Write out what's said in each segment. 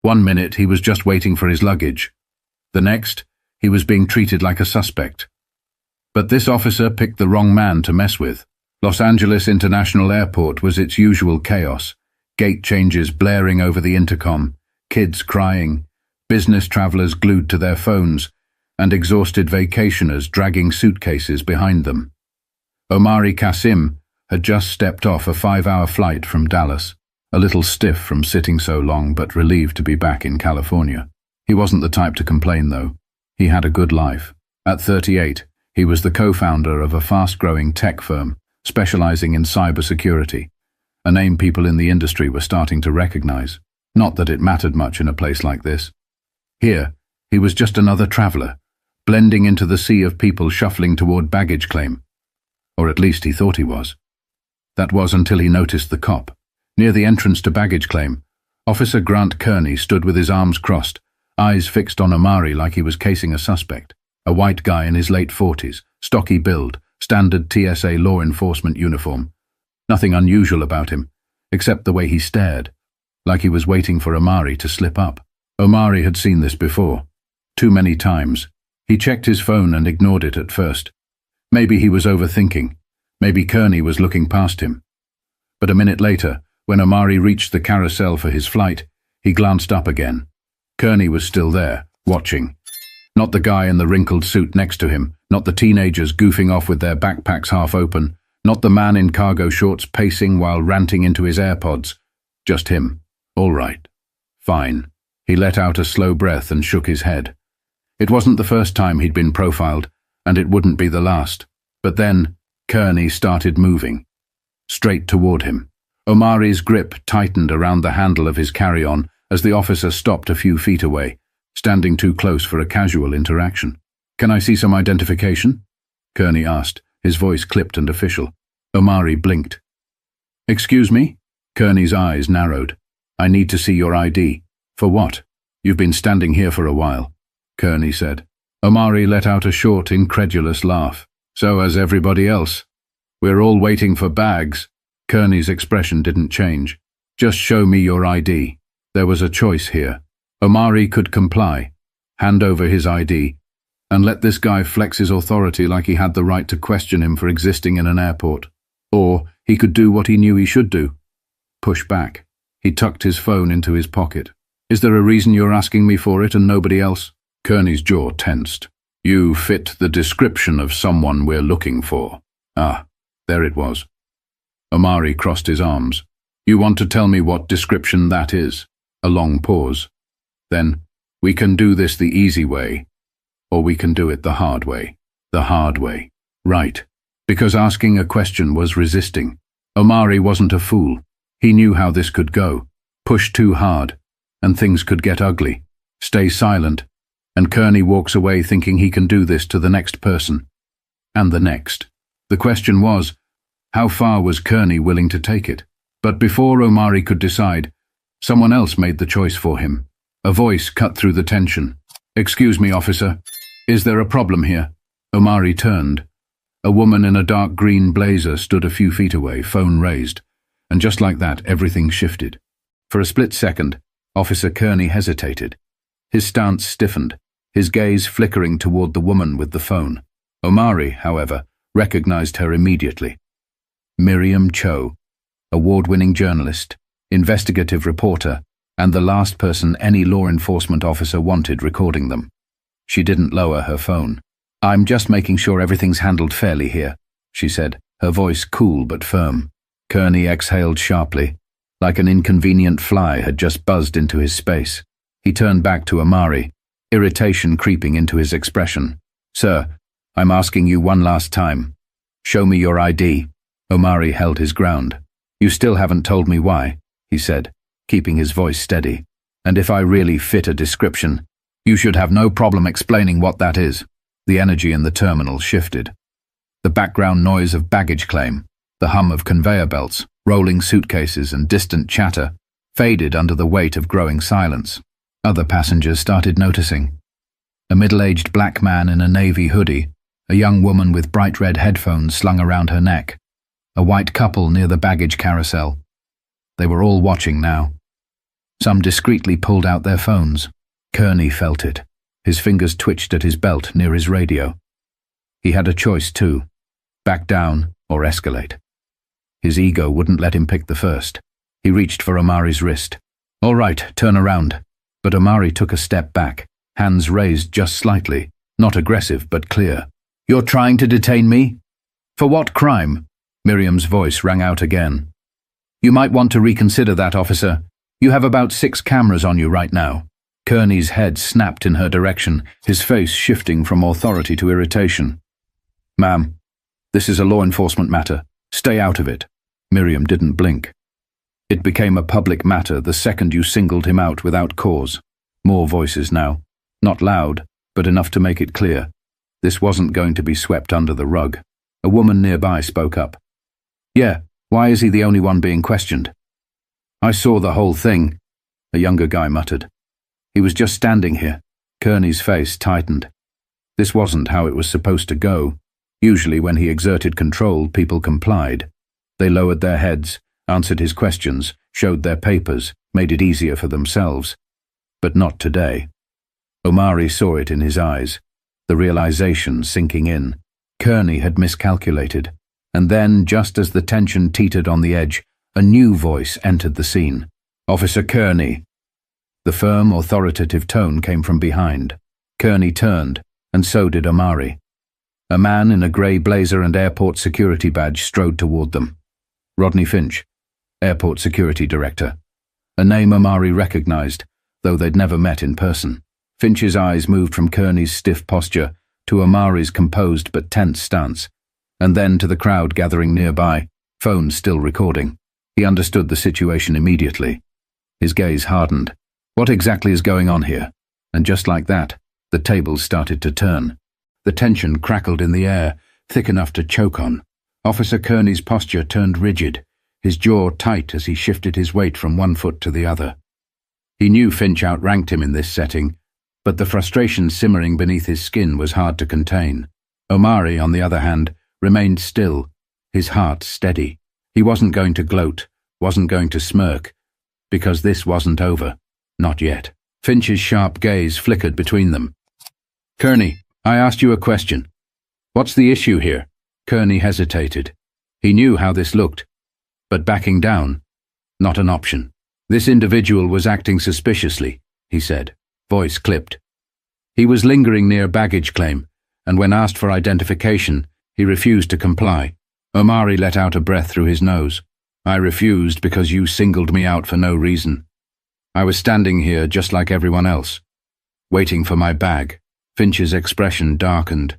One minute he was just waiting for his luggage. The next, he was being treated like a suspect. But this officer picked the wrong man to mess with. Los Angeles International Airport was its usual chaos. Gate changes blaring over the intercom, kids crying, business travelers glued to their phones, and exhausted vacationers dragging suitcases behind them. Omari Qasim had just stepped off a 5-hour flight from Dallas, a little stiff from sitting so long but relieved to be back in California. He wasn't the type to complain, though. He had a good life. At 38, he was the co-founder of a fast-growing tech firm specializing in cybersecurity, a name people in the industry were starting to recognize. Not that it mattered much in a place like this. Here, he was just another traveler, blending into the sea of people shuffling toward baggage claim. Or at least he thought he was. That was until he noticed the cop. Near the entrance to baggage claim, Officer Grant Kearney stood with his arms crossed, eyes fixed on Omari like he was casing a suspect. A white guy in his late 40s, stocky build, standard TSA law enforcement uniform. Nothing unusual about him, except the way he stared, like he was waiting for Omari to slip up. Omari had seen this before. Too many times. He checked his phone and ignored it at first. Maybe he was overthinking. Maybe Kearney was looking past him. But a minute later, when Omari reached the carousel for his flight, he glanced up again. Kearney was still there, watching. Not the guy in the wrinkled suit next to him, not the teenagers goofing off with their backpacks half open, not the man in cargo shorts pacing while ranting into his AirPods. Just him. All right. Fine. He let out a slow breath and shook his head. It wasn't the first time he'd been profiled, and it wouldn't be the last. But then, Kearney started moving. Straight toward him. Omari's grip tightened around the handle of his carry-on as the officer stopped a few feet away, standing too close for a casual interaction. "Can I see some identification?" Kearney asked, his voice clipped and official. Omari blinked. "Excuse me?" Kearney's eyes narrowed. "I need to see your ID." "For what?" "You've been standing here for a while," Kearney said. Omari let out a short, incredulous laugh. "So has everybody else. We're all waiting for bags." Kearney's expression didn't change. "Just show me your ID." There was a choice here. Omari could comply, hand over his ID, and let this guy flex his authority like he had the right to question him for existing in an airport. Or he could do what he knew he should do. Push back. He tucked his phone into his pocket. "Is there a reason you're asking me for it and nobody else?" Kearney's jaw tensed. "You fit the description of someone we're looking for." Ah, there it was. Omari crossed his arms. "You want to tell me what description that is?" A long pause. Then, "We can do this the easy way, or we can do it the hard way." The hard way. Right. Because asking a question was resisting. Omari wasn't a fool. He knew how this could go. Push too hard, and things could get ugly. Stay silent, and Kearney walks away thinking he can do this to the next person. And the next. The question was, how far was Kearney willing to take it? But before Omari could decide, someone else made the choice for him. A voice cut through the tension. "Excuse me, officer. Is there a problem here?" Omari turned. A woman in a dark green blazer stood a few feet away, phone raised. And just like that, everything shifted. For a split second, Officer Kearney hesitated. His stance stiffened, his gaze flickering toward the woman with the phone. Omari, however, recognized her immediately. Miriam Cho, award-winning journalist, investigative reporter, and the last person any law enforcement officer wanted recording them. She didn't lower her phone. "I'm just making sure everything's handled fairly here," she said, her voice cool but firm. Kearney exhaled sharply, like an inconvenient fly had just buzzed into his space. He turned back to Omari, irritation creeping into his expression. "Sir, I'm asking you one last time. Show me your ID." Omari held his ground. "You still haven't told me why," he said, keeping his voice steady. "And if I really fit a description, you should have no problem explaining what that is." The energy in the terminal shifted. The background noise of baggage claim, the hum of conveyor belts, rolling suitcases and distant chatter, faded under the weight of growing silence. Other passengers started noticing. A middle-aged black man in a navy hoodie, a young woman with bright red headphones slung around her neck, a white couple near the baggage carousel. They were all watching now. Some discreetly pulled out their phones. Kearney felt it. His fingers twitched at his belt near his radio. He had a choice too: back down or escalate. His ego wouldn't let him pick the first. He reached for Omari's wrist. "All right, turn around." But Omari took a step back, hands raised just slightly, not aggressive but clear. "You're trying to detain me? For what crime?" Miriam's voice rang out again. "You might want to reconsider that, officer. You have about 6 cameras on you right now." Kearney's head snapped in her direction, his face shifting from authority to irritation. "Ma'am, this is a law enforcement matter. Stay out of it." Miriam didn't blink. It became a public matter the second you singled him out without cause. More voices now. Not loud, but enough to make it clear. This wasn't going to be swept under the rug. A woman nearby spoke up. "Yeah, why is he the only one being questioned?" "I saw the whole thing," a younger guy muttered. "He was just standing here." Kearney's face tightened. This wasn't how it was supposed to go. Usually when he exerted control, people complied. They lowered their heads, answered his questions, showed their papers, made it easier for themselves. But not today. Omari saw it in his eyes, the realization sinking in. Kearney had miscalculated. And then, just as the tension teetered on the edge, a new voice entered the scene. "Officer Kearney." The firm, authoritative tone came from behind. Kearney turned, and so did Omari. A man in a grey blazer and airport security badge strode toward them. Rodney Finch, Airport Security Director. A name Omari recognized, though they'd never met in person. Finch's eyes moved from Kearney's stiff posture to Omari's composed but tense stance, and then to the crowd gathering nearby, phones still recording. He understood the situation immediately. His gaze hardened. What exactly is going on here? And just like that, the tables started to turn. The tension crackled in the air, thick enough to choke on. Officer Kearney's posture turned rigid, his jaw tight as he shifted his weight from one foot to the other. He knew Finch outranked him in this setting, but the frustration simmering beneath his skin was hard to contain. Omari, on the other hand, remained still, his heart steady. He wasn't going to gloat, wasn't going to smirk, because this wasn't over. Not yet. Finch's sharp gaze flickered between them. "Kearney, I asked you a question. What's the issue here?" Kearney hesitated. He knew how this looked. But backing down? Not an option. "This individual was acting suspiciously," he said, voice clipped. "He was lingering near baggage claim, and when asked for identification, he refused to comply." Omari let out a breath through his nose. "I refused because you singled me out for no reason. I was standing here just like everyone else, waiting for my bag." Finch's expression darkened.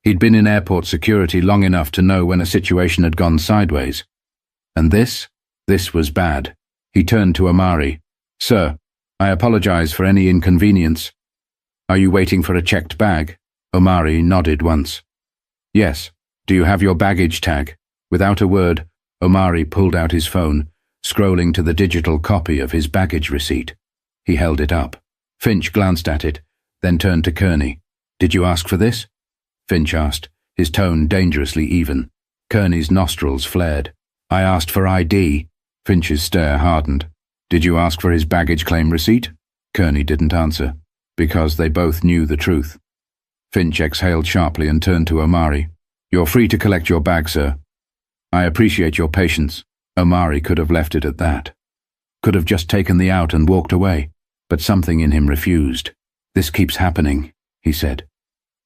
He'd been in airport security long enough to know when a situation had gone sideways. And this was bad. He turned to Omari. "Sir, I apologize for any inconvenience. Are you waiting for a checked bag?" Omari nodded once. "Yes. Do you have your baggage tag?" Without a word, Omari pulled out his phone, scrolling to the digital copy of his baggage receipt. He held it up. Finch glanced at it, then turned to Kearney. "Did you ask for this?" Finch asked, his tone dangerously even. Kearney's nostrils flared. "I asked for ID." Finch's stare hardened. "Did you ask for his baggage claim receipt?" Kearney didn't answer, because they both knew the truth. Finch exhaled sharply and turned to Omari. "You're free to collect your bag, sir. I appreciate your patience." Omari could have left it at that. Could have just taken the out and walked away, but something in him refused. "This keeps happening," he said.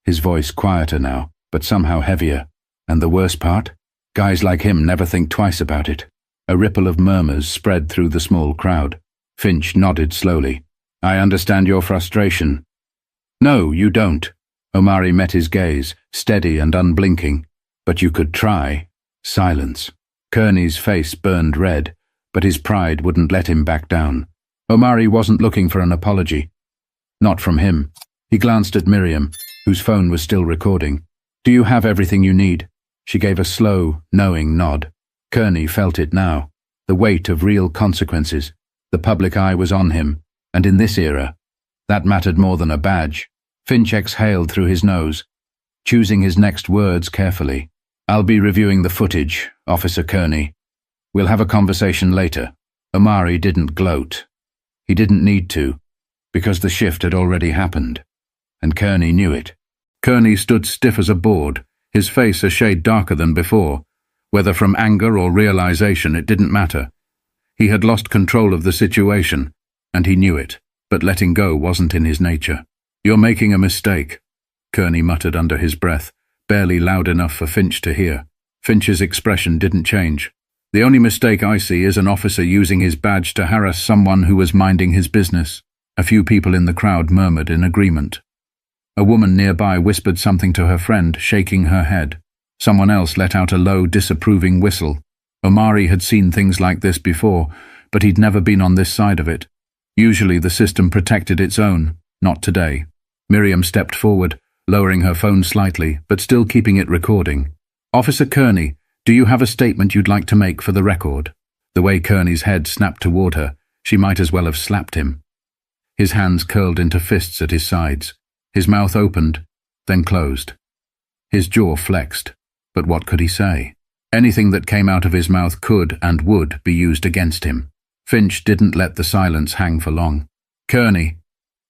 His voice quieter now, but somehow heavier. "And the worst part? Guys like him never think twice about it." A ripple of murmurs spread through the small crowd. Finch nodded slowly. "I understand your frustration." "No, you don't." Omari met his gaze, steady and unblinking. "But you could try." Silence. Kearney's face burned red, but his pride wouldn't let him back down. Omari wasn't looking for an apology. Not from him. He glanced at Miriam, whose phone was still recording. "Do you have everything you need?" She gave a slow, knowing nod. Kearney felt it now. The weight of real consequences. The public eye was on him, and in this era, that mattered more than a badge. Finch exhaled through his nose, choosing his next words carefully. "I'll be reviewing the footage, Officer Kearney. We'll have a conversation later." Omari didn't gloat. He didn't need to, because the shift had already happened, and Kearney knew it. Kearney stood stiff as a board, his face a shade darker than before. Whether from anger or realization, it didn't matter. He had lost control of the situation, and he knew it, but letting go wasn't in his nature. "You're making a mistake," Kearney muttered under his breath, barely loud enough for Finch to hear. Finch's expression didn't change. "The only mistake I see is an officer using his badge to harass someone who was minding his business." A few people in the crowd murmured in agreement. A woman nearby whispered something to her friend, shaking her head. Someone else let out a low, disapproving whistle. Omari had seen things like this before, but he'd never been on this side of it. Usually the system protected its own, not today. Miriam stepped forward, lowering her phone slightly, but still keeping it recording. "Officer Kearney, do you have a statement you'd like to make for the record?" The way Kearney's head snapped toward her, she might as well have slapped him. His hands curled into fists at his sides. His mouth opened, then closed. His jaw flexed, but what could he say? Anything that came out of his mouth could and would be used against him. Finch didn't let the silence hang for long. "Kearney,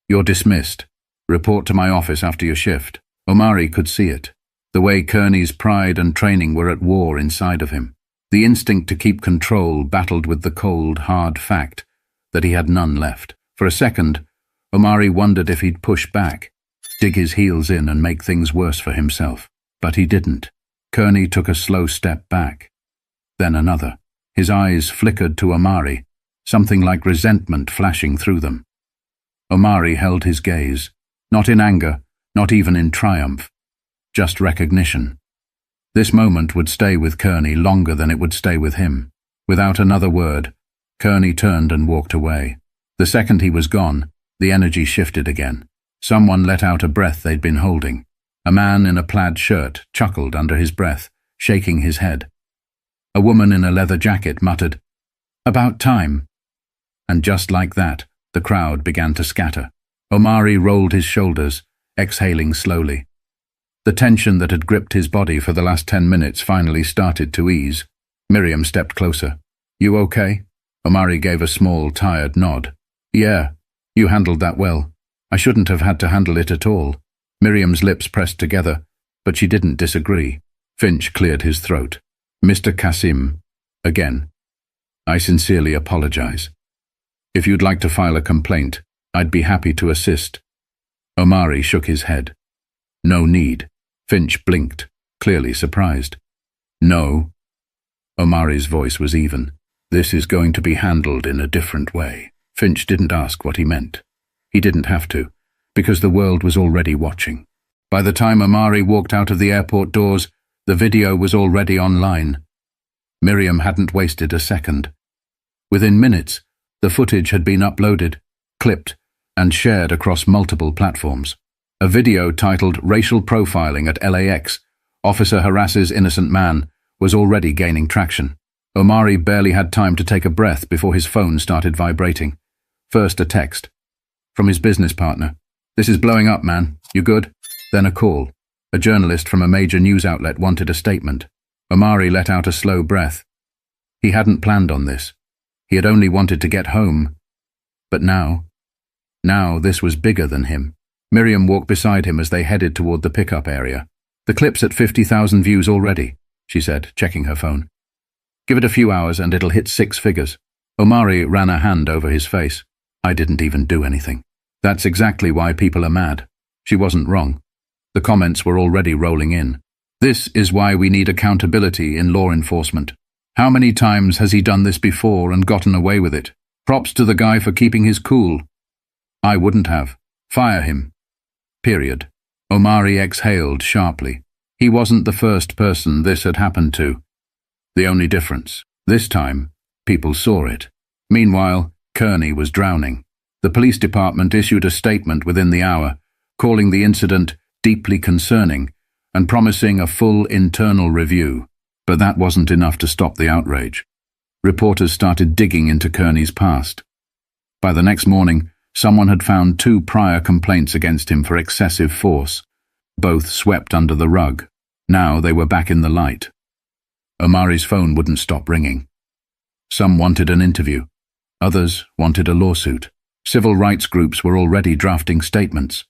you're dismissed. Report to my office after your shift." Omari could see it. The way Kearney's pride and training were at war inside of him. The instinct to keep control battled with the cold, hard fact that he had none left. For a second, Omari wondered if he'd push back, dig his heels in and make things worse for himself. But he didn't. Kearney took a slow step back. Then another. His eyes flickered to Omari, something like resentment flashing through them. Omari held his gaze, not in anger, not even in triumph, just recognition. This moment would stay with Kearney longer than it would stay with him. Without another word, Kearney turned and walked away. The second he was gone, the energy shifted again. Someone let out a breath they'd been holding. A man in a plaid shirt chuckled under his breath, shaking his head. A woman in a leather jacket muttered, "About time." And just like that, the crowd began to scatter. Omari rolled his shoulders, exhaling slowly. The tension that had gripped his body for the last 10 minutes finally started to ease. Miriam stepped closer. "You okay?" Omari gave a small, tired nod. "Yeah, you handled that well. I shouldn't have had to handle it at all." Miriam's lips pressed together, but she didn't disagree. Finch cleared his throat. "Mr. Qasim, again, I sincerely apologize. If you'd like to file a complaint, I'd be happy to assist." Omari shook his head. "No need." Finch blinked, clearly surprised. "No." Omari's voice was even. "This is going to be handled in a different way." Finch didn't ask what he meant. He didn't have to, because the world was already watching. By the time Omari walked out of the airport doors, the video was already online. Miriam hadn't wasted a second. Within minutes, the footage had been uploaded, clipped, and shared across multiple platforms. A video titled "Racial Profiling at LAX, Officer Harasses Innocent Man" was already gaining traction. Omari barely had time to take a breath before his phone started vibrating. First a text. From his business partner. "This is blowing up, man. You good?" Then a call. A journalist from a major news outlet wanted a statement. Omari let out a slow breath. He hadn't planned on this. He had only wanted to get home. But now this was bigger than him. Miriam walked beside him as they headed toward the pickup area. "The clip's at 50,000 views already," she said, checking her phone. "Give it a few hours and it'll hit 6 figures. Omari ran a hand over his face. "I didn't even do anything." That's exactly why people are mad. She wasn't wrong. The comments were already rolling in. "This is why we need accountability in law enforcement. How many times has he done this before and gotten away with it? Props to the guy for keeping his cool." "I wouldn't have. Fire him." Period. Omari exhaled sharply. He wasn't the first person this had happened to. The only difference, this time, people saw it. Meanwhile, Kearney was drowning. The police department issued a statement within the hour, calling the incident deeply concerning and promising a full internal review. But that wasn't enough to stop the outrage. Reporters started digging into Kearney's past. By the next morning, someone had found 2 prior complaints against him for excessive force, both swept under the rug. Now they were back in the light. Omari's phone wouldn't stop ringing. Some wanted an interview. Others wanted a lawsuit. Civil rights groups were already drafting statements.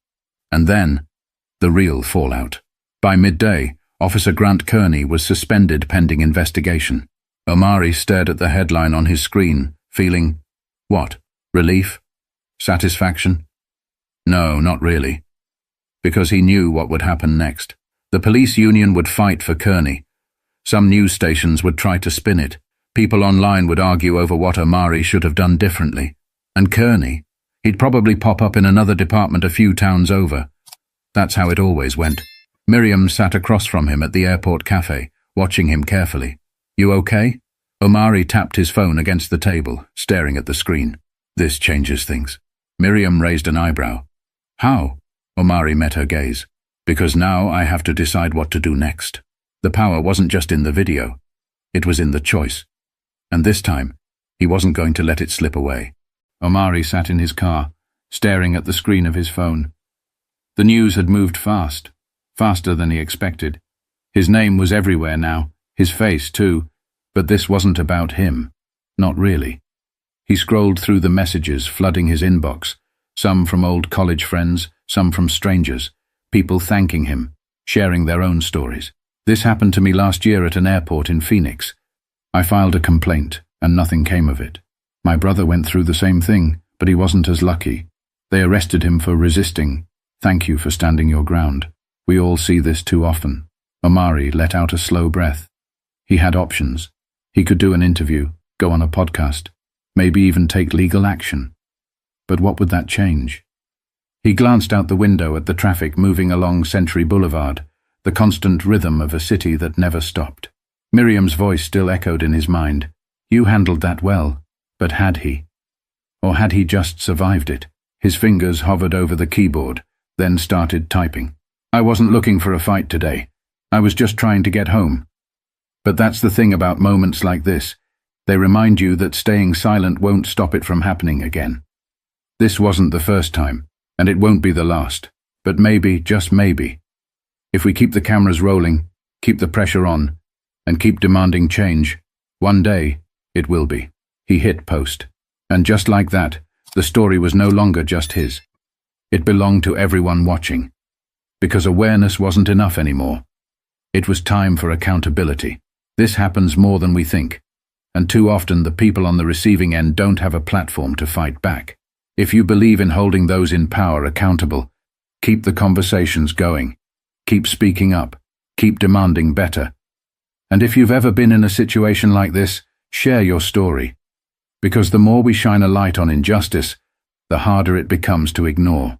And then, the real fallout. By midday, Officer Grant Kearney was suspended pending investigation. Omari stared at the headline on his screen, feeling, what? Relief? Satisfaction? No, not really. Because he knew what would happen next. The police union would fight for Kearney. Some news stations would try to spin it. People online would argue over what Omari should have done differently. And Kearney, he'd probably pop up in another department a few towns over. That's how it always went. Miriam sat across from him at the airport cafe, watching him carefully. You okay? Omari tapped his phone against the table, staring at the screen. This changes things. Miriam raised an eyebrow. How? Omari met her gaze. Because now I have to decide what to do next. The power wasn't just in the video. It was in the choice. And this time, he wasn't going to let it slip away. Omari sat in his car, staring at the screen of his phone. The news had moved fast, faster than he expected. His name was everywhere now, his face too, but this wasn't about him. Not really. He scrolled through the messages flooding his inbox, some from old college friends, some from strangers, people thanking him, sharing their own stories. This happened to me last year at an airport in Phoenix. I filed a complaint, and nothing came of it. My brother went through the same thing, but he wasn't as lucky. They arrested him for resisting. Thank you for standing your ground. We all see this too often. Omari let out a slow breath. He had options. He could do an interview, go on a podcast, maybe even take legal action. But what would that change? He glanced out the window at the traffic moving along Century Boulevard, the constant rhythm of a city that never stopped. Miriam's voice still echoed in his mind. You handled that well, but had he? Or had he just survived it? His fingers hovered over the keyboard, then started typing. I wasn't looking for a fight today. I was just trying to get home. But that's the thing about moments like this. They remind you that staying silent won't stop it from happening again. This wasn't the first time, and it won't be the last. But maybe, just maybe, if we keep the cameras rolling, keep the pressure on, and keep demanding change, one day, it will be. He hit post. And just like that, the story was no longer just his. It belonged to everyone watching. Because awareness wasn't enough anymore. It was time for accountability. This happens more than we think. And too often the people on the receiving end don't have a platform to fight back. If you believe in holding those in power accountable, keep the conversations going. Keep speaking up. Keep demanding better. And if you've ever been in a situation like this, share your story. Because the more we shine a light on injustice, the harder it becomes to ignore.